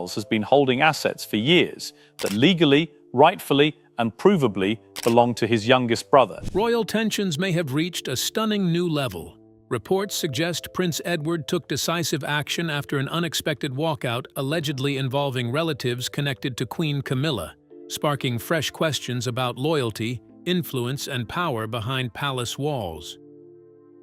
Charles has been holding assets for years that legally, rightfully, and provably belong to his youngest brother. Royal tensions may have reached a stunning new level. Reports suggest Prince Edward took decisive action after an unexpected walkout allegedly involving relatives connected to Queen Camilla, sparking fresh questions about loyalty, influence, and power behind palace walls.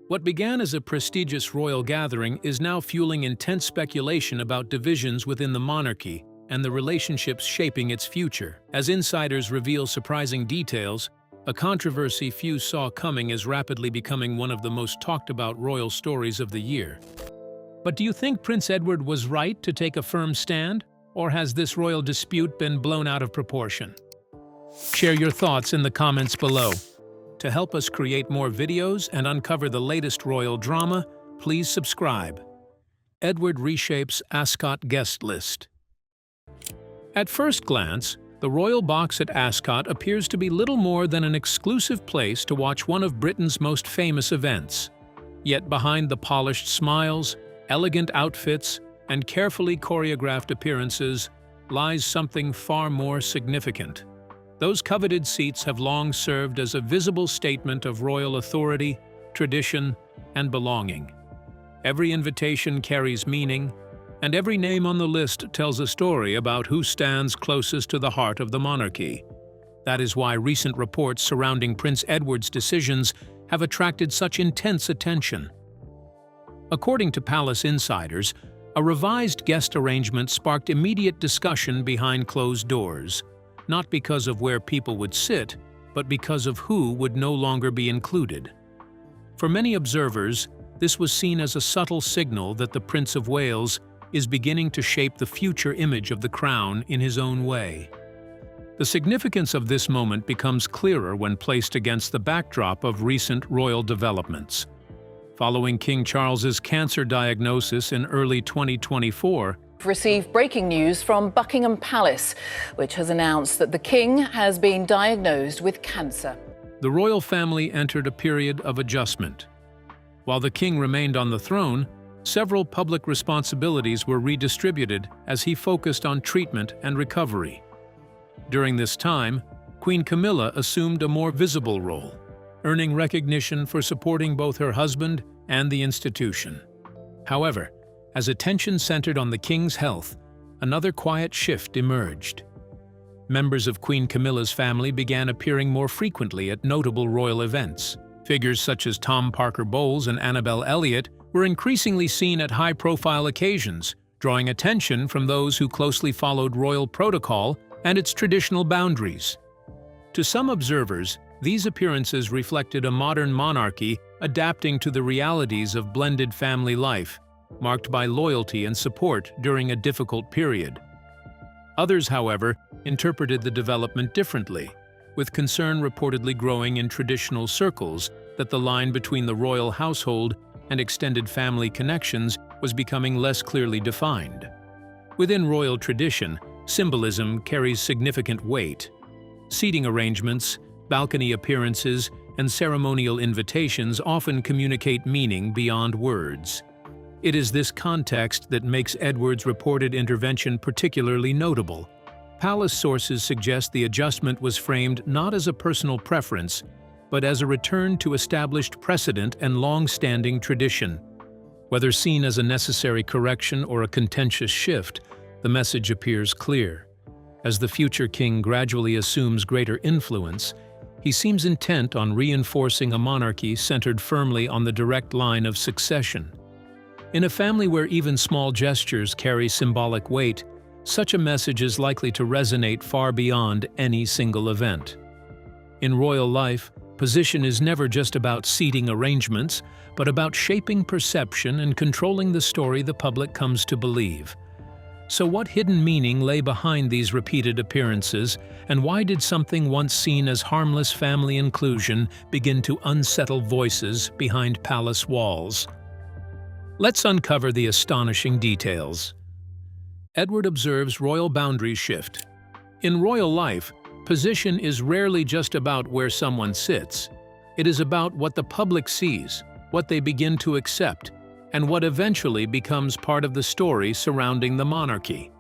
What began as a prestigious royal gathering is now fueling intense speculation about divisions within the monarchy and the relationships shaping its future. As insiders reveal surprising details, a controversy few saw coming is rapidly becoming one of the most talked about royal stories of the year. But do you think Prince Edward was right to take a firm stand, or has this royal dispute been blown out of proportion? Share your thoughts in the comments below. To help us create more videos and uncover the latest royal drama, please subscribe. Edward reshapes Ascot guest list. At first glance, the royal box at Ascot appears to be little more than an exclusive place to watch one of Britain's most famous events. Yet behind the polished smiles, elegant outfits, and carefully choreographed appearances lies something far more significant. Those coveted seats have long served as a visible statement of royal authority, tradition, and belonging. Every invitation carries meaning, and every name on the list tells a story about who stands closest to the heart of the monarchy. That is why recent reports surrounding Prince Edward's decisions have attracted such intense attention. According to palace insiders, a revised guest arrangement sparked immediate discussion behind closed doors, not because of where people would sit, but because of who would no longer be included. For many observers, this was seen as a subtle signal that the Prince of Wales is beginning to shape the future image of the crown in his own way. The significance of this moment becomes clearer when placed against the backdrop of recent royal developments. Following King Charles's cancer diagnosis in early 2024, received breaking news from Buckingham Palace, which has announced that the King has been diagnosed with cancer. The royal family entered a period of adjustment. While the King remained on the throne, several public responsibilities were redistributed as he focused on treatment and recovery. During this time, Queen Camilla assumed a more visible role, earning recognition for supporting both her husband and the institution. However, as attention centered on the King's health, another quiet shift emerged. Members of Queen Camilla's family began appearing more frequently at notable royal events. Figures such as Tom Parker Bowles and Annabel Elliott were increasingly seen at high-profile occasions, drawing attention from those who closely followed royal protocol and its traditional boundaries. To some observers, these appearances reflected a modern monarchy adapting to the realities of blended family life, marked by loyalty and support during a difficult period. Others, however, interpreted the development differently, with concern reportedly growing in traditional circles that the line between the royal household and extended family connections was becoming less clearly defined. Within royal tradition, symbolism carries significant weight. Seating arrangements, balcony appearances, and ceremonial invitations often communicate meaning beyond words. It is this context that makes Edward's reported intervention particularly notable. Palace sources suggest the adjustment was framed not as a personal preference, but as a return to established precedent and long-standing tradition. Whether seen as a necessary correction or a contentious shift, the message appears clear. As the future king gradually assumes greater influence, he seems intent on reinforcing a monarchy centered firmly on the direct line of succession. In a family where even small gestures carry symbolic weight, such a message is likely to resonate far beyond any single event. In royal life, position is never just about seating arrangements, but about shaping perception and controlling the story the public comes to believe. So what hidden meaning lay behind these repeated appearances, and why did something once seen as harmless family inclusion begin to unsettle voices behind palace walls? Let's uncover the astonishing details. Edward observes royal boundaries shift. In royal life, position is rarely just about where someone sits. It is about what the public sees, what they begin to accept, and what eventually becomes part of the story surrounding the monarchy.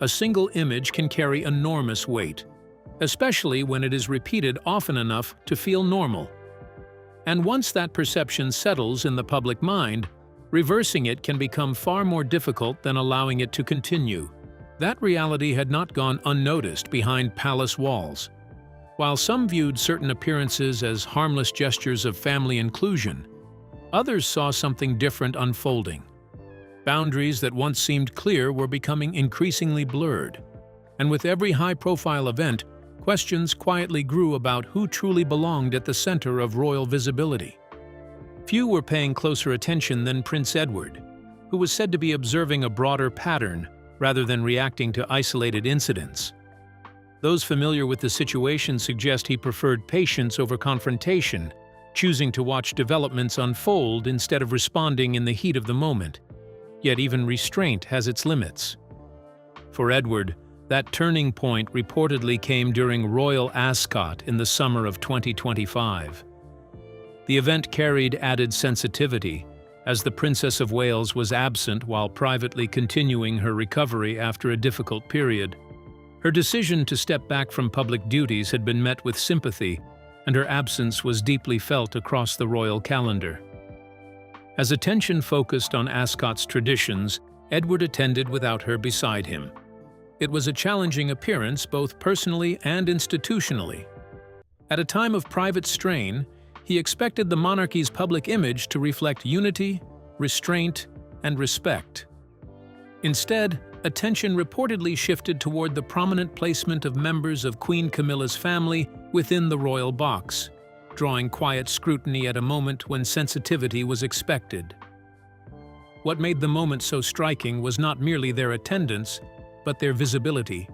a single image can carry enormous weight, especially when it is repeated often enough to feel normal. And once that perception settles in the public mind, reversing it can become far more difficult than allowing it to continue. That reality had not gone unnoticed behind palace walls. While some viewed certain appearances as harmless gestures of family inclusion, others saw something different unfolding. Boundaries that once seemed clear were becoming increasingly blurred. And with every high-profile event, questions quietly grew about who truly belonged at the center of royal visibility. Few were paying closer attention than Prince Edward, who was said to be observing a broader pattern rather than reacting to isolated incidents. Those familiar with the situation suggest he preferred patience over confrontation, choosing to watch developments unfold instead of responding in the heat of the moment. Yet even restraint has its limits. For Edward, that turning point reportedly came during Royal Ascot in the summer of 2025. The event carried added sensitivity, as the Princess of Wales was absent while privately continuing her recovery after a difficult period. Her decision to step back from public duties had been met with sympathy, and her absence was deeply felt across the royal calendar. As attention focused on Ascot's traditions, Edward attended without her beside him. It was a challenging appearance both personally and institutionally. At a time of private strain, he expected the monarchy's public image to reflect unity, restraint, and respect. Instead, attention reportedly shifted toward the prominent placement of members of Queen Camilla's family within the royal box, drawing quiet scrutiny at a moment when sensitivity was expected. What made the moment so striking was not merely their attendance, but their visibility.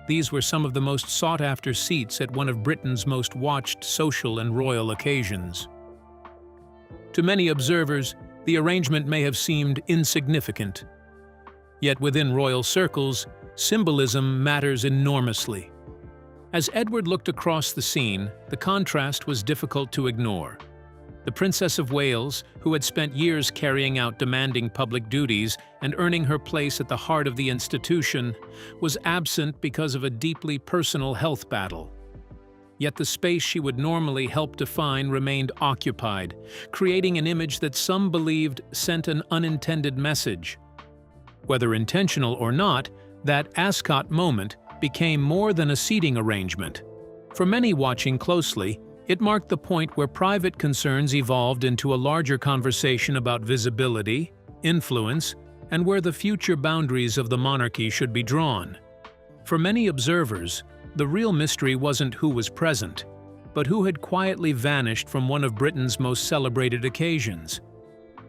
These were some of the most sought-after seats at one of Britain's most watched social and royal occasions. To many observers, the arrangement may have seemed insignificant. Yet within royal circles, symbolism matters enormously. As Edward looked across the scene, the contrast was difficult to ignore. The Princess of Wales, who had spent years carrying out demanding public duties and earning her place at the heart of the institution, was absent because of a deeply personal health battle. Yet the space she would normally help define remained occupied, creating an image that some believed sent an unintended message. Whether intentional or not, that Ascot moment became more than a seating arrangement. For many watching closely, it marked the point where private concerns evolved into a larger conversation about visibility, influence, and where the future boundaries of the monarchy should be drawn. For many observers, the real mystery wasn't who was present, but who had quietly vanished from one of Britain's most celebrated occasions.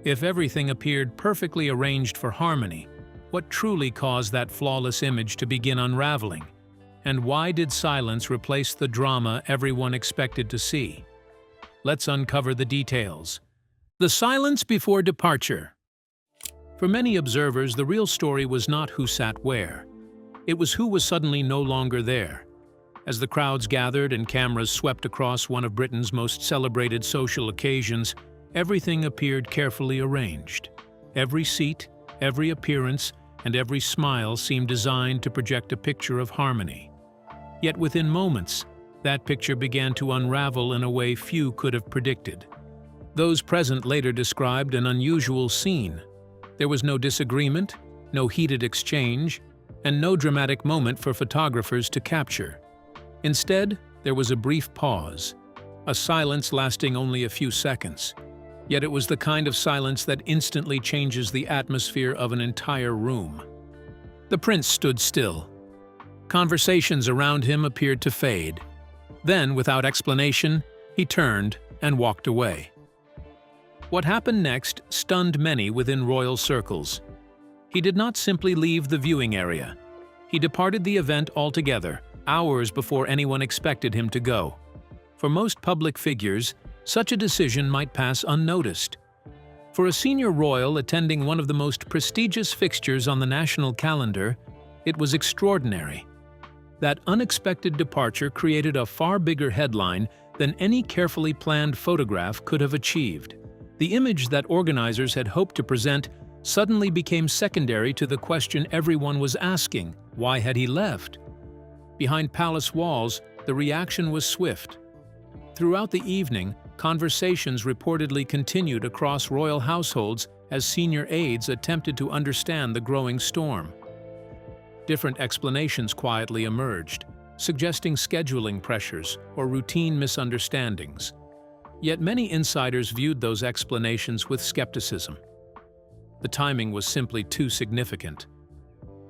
If everything appeared perfectly arranged for harmony, what truly caused that flawless image to begin unraveling? And why did silence replace the drama everyone expected to see? Let's uncover the details. The silence before departure. For many observers, the real story was not who sat where. It was who was suddenly no longer there. As the crowds gathered and cameras swept across one of Britain's most celebrated social occasions, everything appeared carefully arranged. Every seat, every appearance, and every smile seemed designed to project a picture of harmony. Yet within moments, that picture began to unravel in a way few could have predicted. Those present later described an unusual scene. There was no disagreement, no heated exchange, and no dramatic moment for photographers to capture. Instead, there was a brief pause, a silence lasting only a few seconds. Yet it was the kind of silence that instantly changes the atmosphere of an entire room. The prince stood still. Conversations around him appeared to fade. Then, without explanation, he turned and walked away. What happened next stunned many within royal circles. He did not simply leave the viewing area. He departed the event altogether, hours before anyone expected him to go. For most public figures, such a decision might pass unnoticed. For a senior royal attending one of the most prestigious fixtures on the national calendar, it was extraordinary. That unexpected departure created a far bigger headline than any carefully planned photograph could have achieved. The image that organizers had hoped to present suddenly became secondary to the question everyone was asking: why had he left? Behind palace walls, the reaction was swift. Throughout the evening, conversations reportedly continued across royal households as senior aides attempted to understand the growing storm. Different explanations quietly emerged, suggesting scheduling pressures or routine misunderstandings. Yet many insiders viewed those explanations with skepticism. The timing was simply too significant.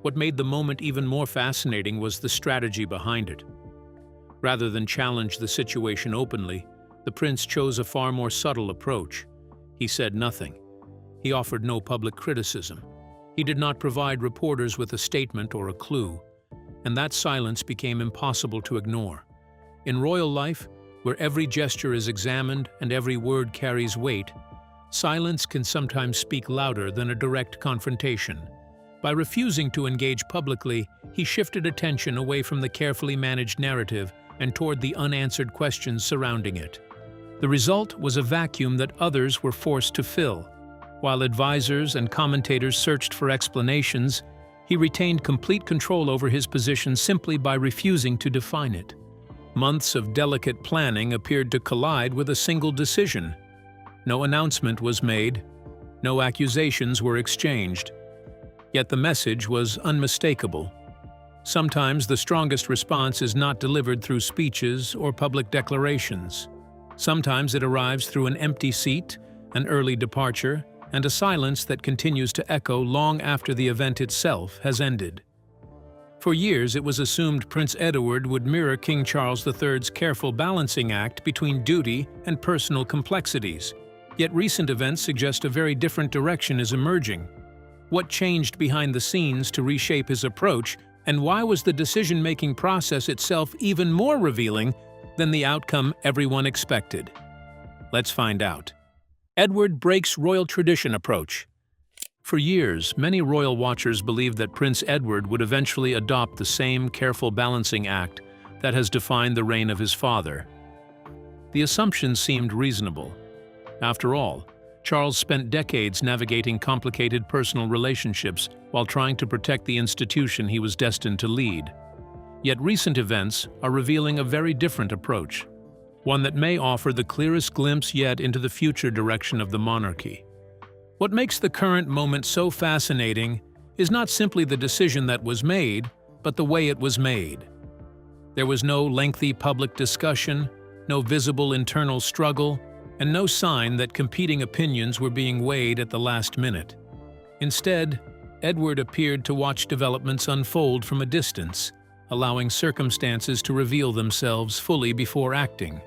What made the moment even more fascinating was the strategy behind it. Rather than challenge the situation openly, the prince chose a far more subtle approach. He said nothing. He offered no public criticism. He did not provide reporters with a statement or a clue, and that silence became impossible to ignore. In royal life, where every gesture is examined and every word carries weight, silence can sometimes speak louder than a direct confrontation. By refusing to engage publicly, he shifted attention away from the carefully managed narrative and toward the unanswered questions surrounding it. The result was a vacuum that others were forced to fill. While advisors and commentators searched for explanations, he retained complete control over his position simply by refusing to define it. Months of delicate planning appeared to collide with a single decision. No announcement was made, no accusations were exchanged. Yet the message was unmistakable. Sometimes the strongest response is not delivered through speeches or public declarations. Sometimes it arrives through an empty seat, an early departure, and a silence that continues to echo long after the event itself has ended. For years, it was assumed Prince Edward would mirror King Charles III's careful balancing act between duty and personal complexities. Yet recent events suggest a very different direction is emerging. What changed behind the scenes to reshape his approach, and why was the decision-making process itself even more revealing than the outcome everyone expected? Let's find out. Edward breaks royal tradition approach. For years, many royal watchers believed that Prince Edward would eventually adopt the same careful balancing act that has defined the reign of his father. The assumption seemed reasonable. After all, Charles spent decades navigating complicated personal relationships while trying to protect the institution he was destined to lead. Yet recent events are revealing a very different approach, one that may offer the clearest glimpse yet into the future direction of the monarchy. What makes the current moment so fascinating is not simply the decision that was made, but the way it was made. There was no lengthy public discussion, no visible internal struggle, and no sign that competing opinions were being weighed at the last minute. Instead, Edward appeared to watch developments unfold from a distance, allowing circumstances to reveal themselves fully before acting.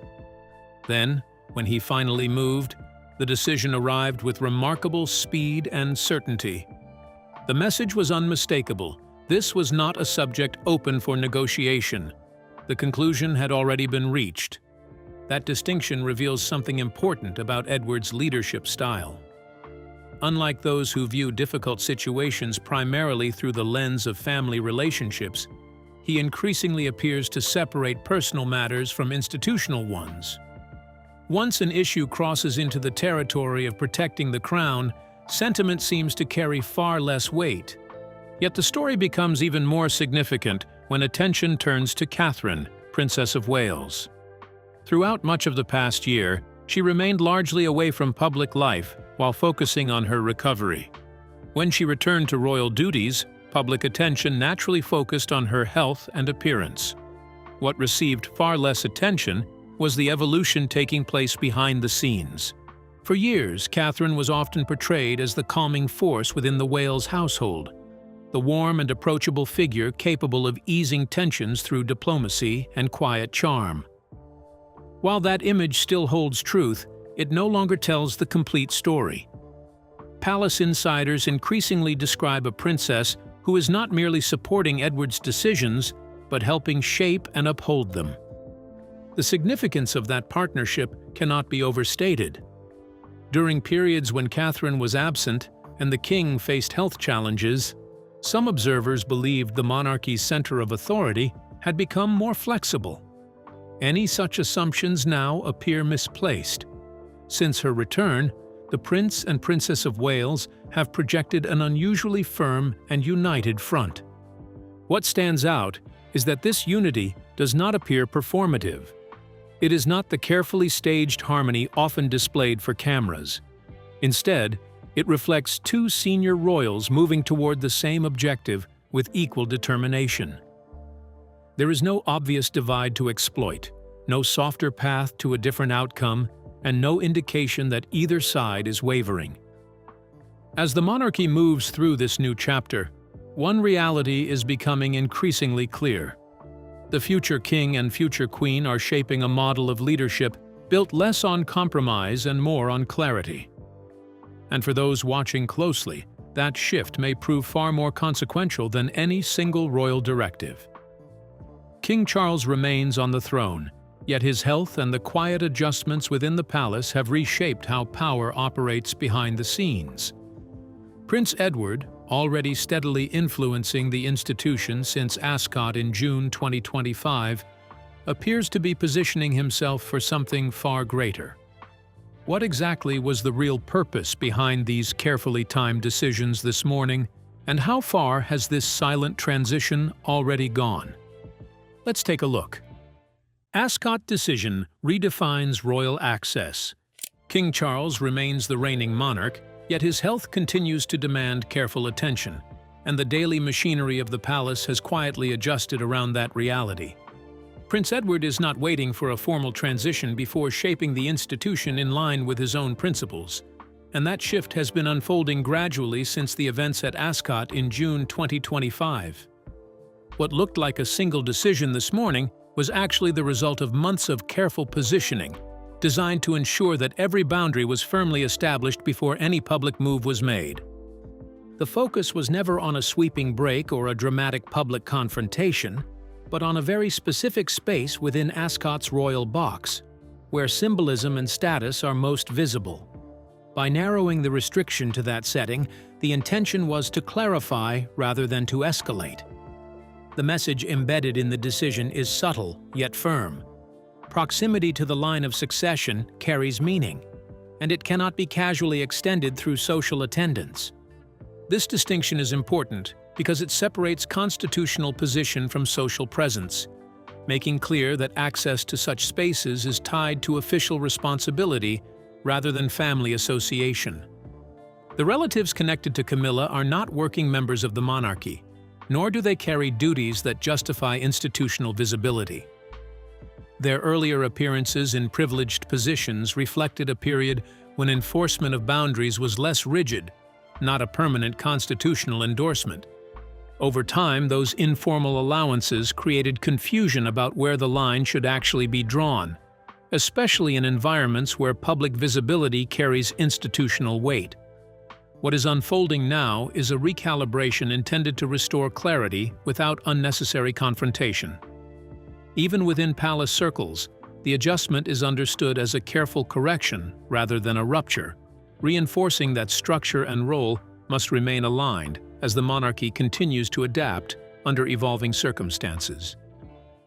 Then, when he finally moved, the decision arrived with remarkable speed and certainty. The message was unmistakable. This was not a subject open for negotiation. The conclusion had already been reached. That distinction reveals something important about Edward's leadership style. Unlike those who view difficult situations primarily through the lens of family relationships, he increasingly appears to separate personal matters from institutional ones. Once an issue crosses into the territory of protecting the crown, sentiment seems to carry far less weight. Yet the story becomes even more significant when attention turns to Catherine, Princess of Wales. Throughout much of the past year, she remained largely away from public life while focusing on her recovery. When she returned to royal duties, public attention naturally focused on her health and appearance. What received far less attention was the evolution taking place behind the scenes. For years, Catherine was often portrayed as the calming force within the Wales household, the warm and approachable figure capable of easing tensions through diplomacy and quiet charm. While that image still holds truth, it no longer tells the complete story. Palace insiders increasingly describe a princess who is not merely supporting Edward's decisions, but helping shape and uphold them. The significance of that partnership cannot be overstated. During periods when Catherine was absent and the king faced health challenges, some observers believed the monarchy's center of authority had become more flexible. Any such assumptions now appear misplaced. Since her return, the Prince and Princess of Wales have projected an unusually firm and united front. What stands out is that this unity does not appear performative. It is not the carefully staged harmony often displayed for cameras. Instead, it reflects two senior royals moving toward the same objective with equal determination. There is no obvious divide to exploit, no softer path to a different outcome, and no indication that either side is wavering. As the monarchy moves through this new chapter, one reality is becoming increasingly clear. The future king and future queen are shaping a model of leadership built less on compromise and more on clarity. And for those watching closely, that shift may prove far more consequential than any single royal directive. King Charles remains on the throne, yet his health and the quiet adjustments within the palace have reshaped how power operates behind the scenes. Prince Edward, already steadily influencing the institution since Ascot in June 2025, appears to be positioning himself for something far greater. What exactly was the real purpose behind these carefully timed decisions this morning, and how far has this silent transition already gone? Let's take a look. Ascot decision redefines royal access. King Charles remains the reigning monarch, yet his health continues to demand careful attention, and the daily machinery of the palace has quietly adjusted around that reality. Prince Edward is not waiting for a formal transition before shaping the institution in line with his own principles, and that shift has been unfolding gradually since the events at Ascot in June 2025. What looked like a single decision this morning was actually the result of months of careful positioning, designed to ensure that every boundary was firmly established before any public move was made. The focus was never on a sweeping break or a dramatic public confrontation, but on a very specific space within Ascot's royal box, where symbolism and status are most visible. By narrowing the restriction to that setting, the intention was to clarify rather than to escalate. The message embedded in the decision is subtle yet firm. Proximity to the line of succession carries meaning, and it cannot be casually extended through social attendance. This distinction is important because it separates constitutional position from social presence, making clear that access to such spaces is tied to official responsibility rather than family association. The relatives connected to Camilla are not working members of the monarchy, nor do they carry duties that justify institutional visibility. Their earlier appearances in privileged positions reflected a period when enforcement of boundaries was less rigid, not a permanent constitutional endorsement. Over time, those informal allowances created confusion about where the line should actually be drawn, especially in environments where public visibility carries institutional weight. What is unfolding now is a recalibration intended to restore clarity without unnecessary confrontation. Even within palace circles, the adjustment is understood as a careful correction rather than a rupture, reinforcing that structure and role must remain aligned as the monarchy continues to adapt under evolving circumstances.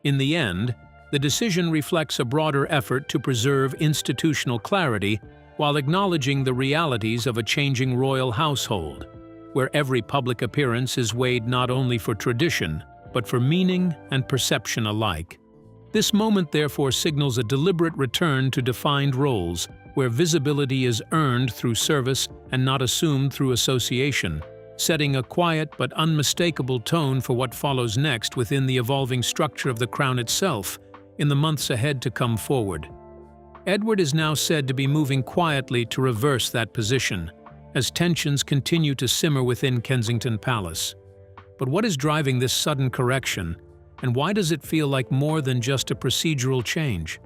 In the end, the decision reflects a broader effort to preserve institutional clarity while acknowledging the realities of a changing royal household, where every public appearance is weighed not only for tradition, but for meaning and perception alike. This moment therefore signals a deliberate return to defined roles, where visibility is earned through service and not assumed through association, setting a quiet but unmistakable tone for what follows next within the evolving structure of the crown itself in the months ahead to come forward. Edward is now said to be moving quietly to reverse that position, as tensions continue to simmer within Kensington Palace. But what is driving this sudden correction, and why does it feel like more than just a procedural change?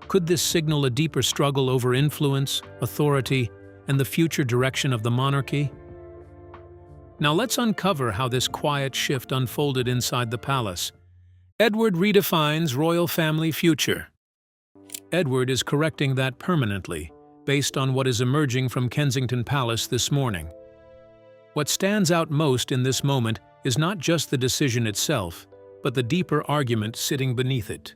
Could this signal a deeper struggle over influence, authority, and the future direction of the monarchy? Now let's uncover how this quiet shift unfolded inside the palace. Edward redefines royal family future. Edward is correcting that permanently, based on what is emerging from Kensington Palace this morning. What stands out most in this moment is not just the decision itself, but the deeper argument sitting beneath it.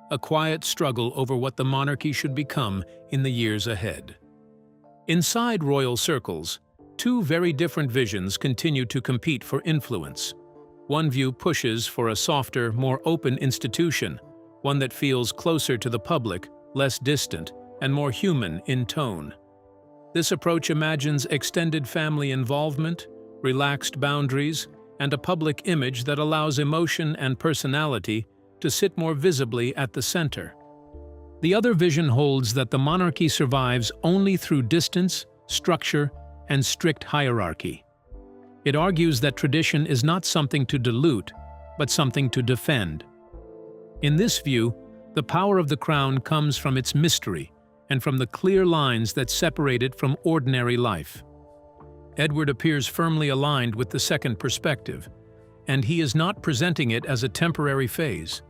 A quiet struggle over what the monarchy should become in the years ahead. Inside royal circles, Two very different visions continue to compete for influence. One view pushes for a softer, more open institution, one that feels closer to the public, less distant, and more human in tone. This approach imagines extended family involvement, relaxed boundaries, and a public image that allows emotion and personality to sit more visibly at the center. The other vision holds that the monarchy survives only through distance, structure, and strict hierarchy. It argues that tradition is not something to dilute, but something to defend. In this view, the power of the crown comes from its mystery and from the clear lines that separate it from ordinary life. Edward appears firmly aligned with the second perspective, and he is not presenting it as a temporary phase.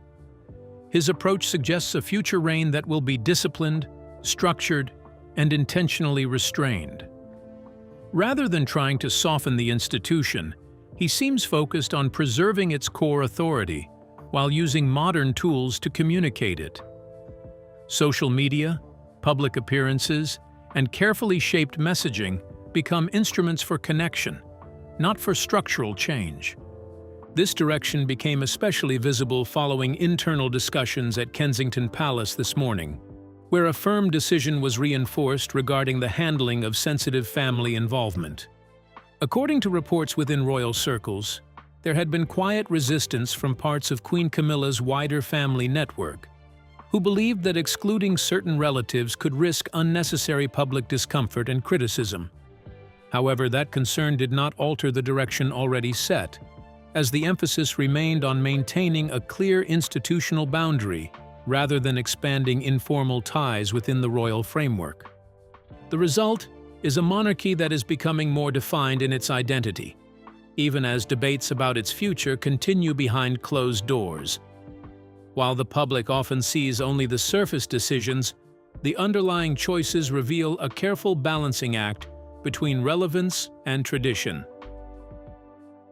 His approach suggests a future reign that will be disciplined, structured, and intentionally restrained. Rather than trying to soften the institution, he seems focused on preserving its core authority while using modern tools to communicate it. Social media, public appearances, and carefully shaped messaging become instruments for connection, not for structural change. This direction became especially visible following internal discussions at Kensington Palace this morning, where a firm decision was reinforced regarding the handling of sensitive family involvement. According to reports within royal circles, there had been quiet resistance from parts of Queen Camilla's wider family network, who believed that excluding certain relatives could risk unnecessary public discomfort and criticism. However, that concern did not alter the direction already set, as the emphasis remained on maintaining a clear institutional boundary rather than expanding informal ties within the royal framework. The result is a monarchy that is becoming more defined in its identity, even as debates about its future continue behind closed doors. While the public often sees only the surface decisions, the underlying choices reveal a careful balancing act between relevance and tradition.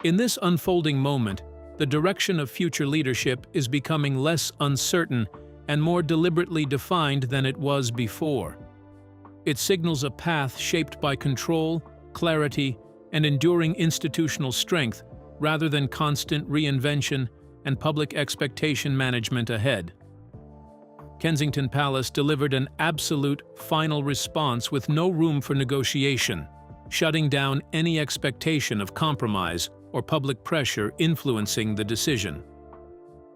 In this unfolding moment, the direction of future leadership is becoming less uncertain and more deliberately defined than it was before. It signals a path shaped by control, clarity, and enduring institutional strength rather than constant reinvention and public expectation management ahead. Kensington Palace delivered an absolute final response with no room for negotiation, shutting down any expectation of compromise or public pressure influencing the decision.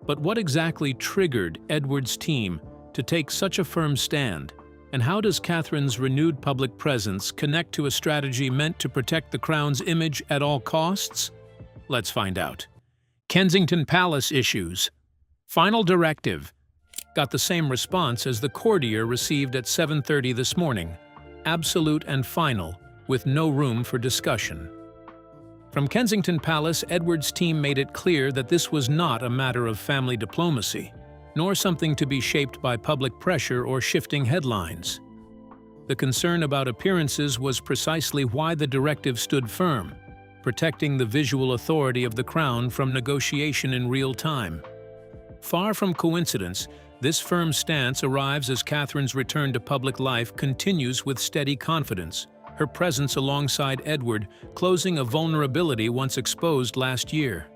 But what exactly triggered Edward's team to take such a firm stand, and how does Catherine's renewed public presence connect to a strategy meant to protect the crown's image at all costs? Let's find out. Kensington Palace issues. Final directive. Got the same response as the courtier received at 7:30 this morning. Absolute and final, with no room for discussion. From Kensington Palace, Edward's team made it clear that this was not a matter of family diplomacy, nor something to be shaped by public pressure or shifting headlines. The concern about appearances was precisely why the directive stood firm, protecting the visual authority of the crown from negotiation in real time. Far from coincidence, this firm stance arrives as Catherine's return to public life continues with steady confidence, her presence alongside Edward closing a vulnerability once exposed last year.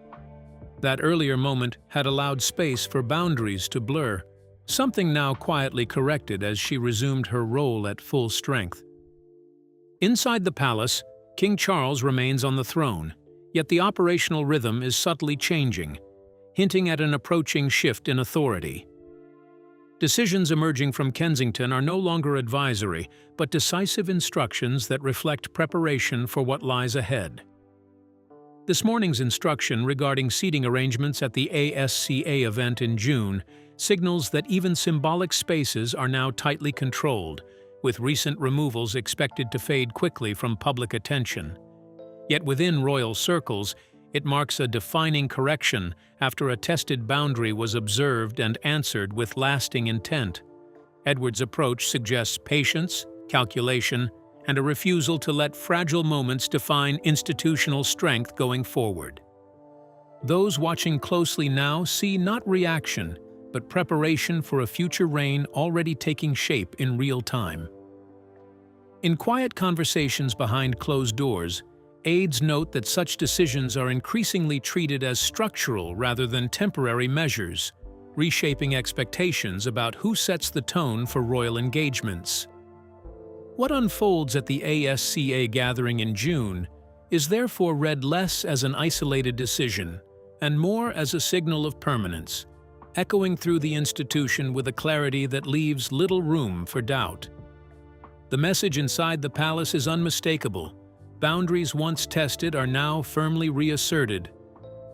That earlier moment had allowed space for boundaries to blur, something now quietly corrected as she resumed her role at full strength. Inside the palace, King Charles remains on the throne, yet the operational rhythm is subtly changing, hinting at an approaching shift in authority. Decisions emerging from Kensington are no longer advisory, but decisive instructions that reflect preparation for what lies ahead. This morning's instruction regarding seating arrangements at the ASCA event in June signals that even symbolic spaces are now tightly controlled, with recent removals expected to fade quickly from public attention. Yet within royal circles, it marks a defining correction after a tested boundary was observed and answered with lasting intent. Edward's approach suggests patience, calculation, and a refusal to let fragile moments define institutional strength going forward. Those watching closely now see not reaction, but preparation for a future reign already taking shape in real time. In quiet conversations behind closed doors, aides note that such decisions are increasingly treated as structural rather than temporary measures, reshaping expectations about who sets the tone for royal engagements. What unfolds at the ASCA gathering in June is therefore read less as an isolated decision and more as a signal of permanence, echoing through the institution with a clarity that leaves little room for doubt. The message inside the palace is unmistakable. Boundaries once tested are now firmly reasserted,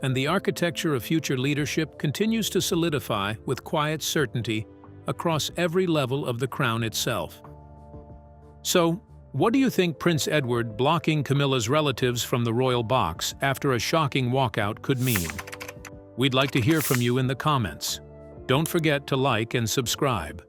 and the architecture of future leadership continues to solidify with quiet certainty across every level of the crown itself. So, what do you think Prince Edward blocking Camilla's relatives from the royal box after a shocking walkout could mean? We'd like to hear from you in the comments. Don't forget to like and subscribe.